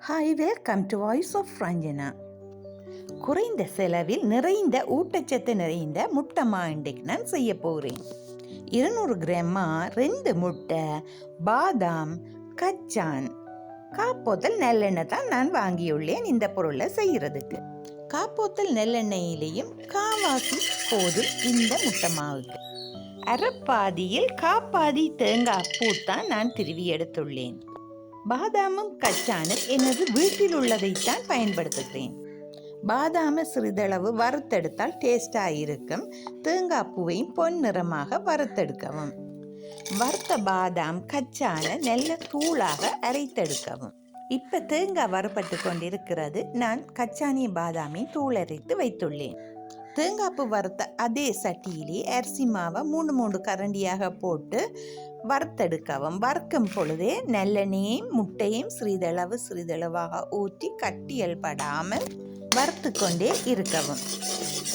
Hi, welcome to voice of Ranjana. குறைந்த செலவில் நிறைந்த ஊட்டச்சத்து நிறைந்த முட்டைமா இன்றைக்கு நான் செய்ய போகிறேன். 200 கிராமா 2 முட்டை, பாதாம், கச்சான், காப்போத்தல் நல்லெண்ணெய் தான் நான் வாங்கியுள்ளேன் இந்த பொருளை செய்கிறதுக்கு. காப்போத்தல் நல்லெண்ணெயிலையும் காவாசி போதும் இந்த முட்டை மாவுக்கு. அரைப்பாதியில் காப்பாதி தேங்காய் பூத்தான் நான் திருவி எடுத்துள்ளேன். பாதாமும் கச்சானும் எனது வீட்டில் உள்ளதைத்தான் பயன்படுத்துகிறேன். பாதாமை சிறிதளவு வறுத்தெடுத்தால் டேஸ்டாக இருக்கும். தேங்காய் பூவையும் பொன்னிறமாக வறுத்தெடுக்கவும். வறுத்த பாதாம் கச்சானை நல்ல தூளாக அரைத்தெடுக்கவும். இப்போ தேங்காய் வறுபட்டு கொண்டிருக்கிறது. நான் கச்சானிய பாதாமை தூள் அரைத்து வைத்துள்ளேன். தேங்காய்ப்பு வறுத்த அதே சட்டியிலே அரிசி மாவை 3 கரண்டியாக போட்டு வறுத்தெடுக்கவும். வறுக்கும் பொழுதே நல்லெண்ணெயையும் முட்டையும் சிறிதளவாக ஊற்றி கட்டியல் படாமல் வறுத்து கொண்டே இருக்கவும்.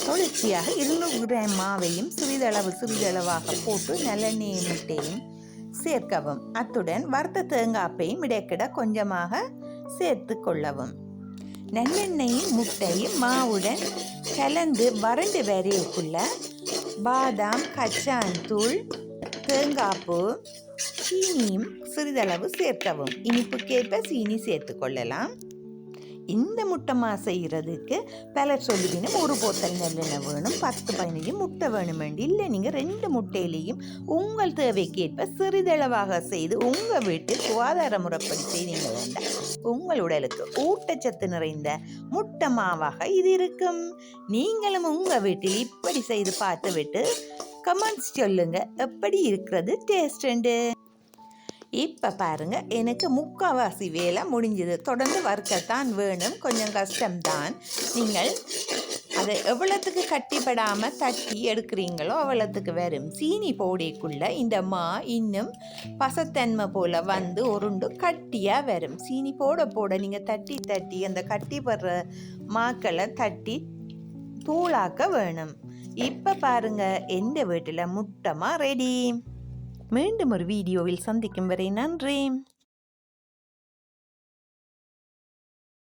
தொடர்ச்சியாக 200 கிராம் மாவையும் சிறிதளவாக போட்டு நல்லெண்ணெயும் முட்டையும் சேர்க்கவும். அத்துடன் வறுத்த தேங்காய்ப்பையும் இடைக்கிட கொஞ்சமாக சேர்த்து கொள்ளவும். நல்லெண்ணெயும் முட்டையும் மாவுடன் கலந்து வறண்டு வரைக்குள்ள பாதாம், கச்சான் தூள், தேங்காய்ப்பூ, சீனியும் சிறிதளவு சேர்க்கவும். இனிப்புக்கேற்ப சீனி சேர்த்து கொள்ளலாம். இந்த முட்டைமா செய்கிறதுக்கு பலர் சொல்லுவினும் 1 போத்தல் நல்லெண்ணெய் வேணும், 10-15 முட்டை வேணும். இல்லை, நீங்கள் 2 முட்டையிலையும் உங்கள் தேவைக்கேற்ப சிறிதளவாக செய்து உங்கள் வீட்டு சுகாதார முறைப்படி செய்தீங்க வேண்டாம். உங்கள் உடலுக்கு ஊட்டச்சத்து நிறைந்த முட்டை மாவாக இது இருக்கும். நீங்களும் உங்கள் வீட்டில் இப்படி செய்து பார்த்து விட்டு கமெண்ட்ஸ் சொல்லுங்க எப்படி இருக்கிறது டேஸ்ட்டு. இப்போ பாருங்க, எனக்கு முக்கால்வாசி வேலை முடிஞ்சது. தொடர்ந்து வறுக்கத்தான் வேணும், கொஞ்சம் கஷ்டம்தான். நீங்கள் அதை எவ்வளோத்துக்கு கட்டிப்படாமல் தட்டி எடுக்கிறீங்களோ அவ்வளோத்துக்கு வரும். சீனி போடக்குள்ள இந்த மா இன்னும் பசத்தன்மை போல் வந்து உருண்டு கட்டியாக வரும். சீனி போட நீங்கள் தட்டி அந்த கட்டிப்படுற மாக்களை தட்டி தூளாக்க வேணும். இப்போ பாருங்கள், எந்த வீட்டில் முட்டைமா ரெடி. மீண்டும் ஒரு வீடியோவில் சந்திக்கும் வரை நன்றி.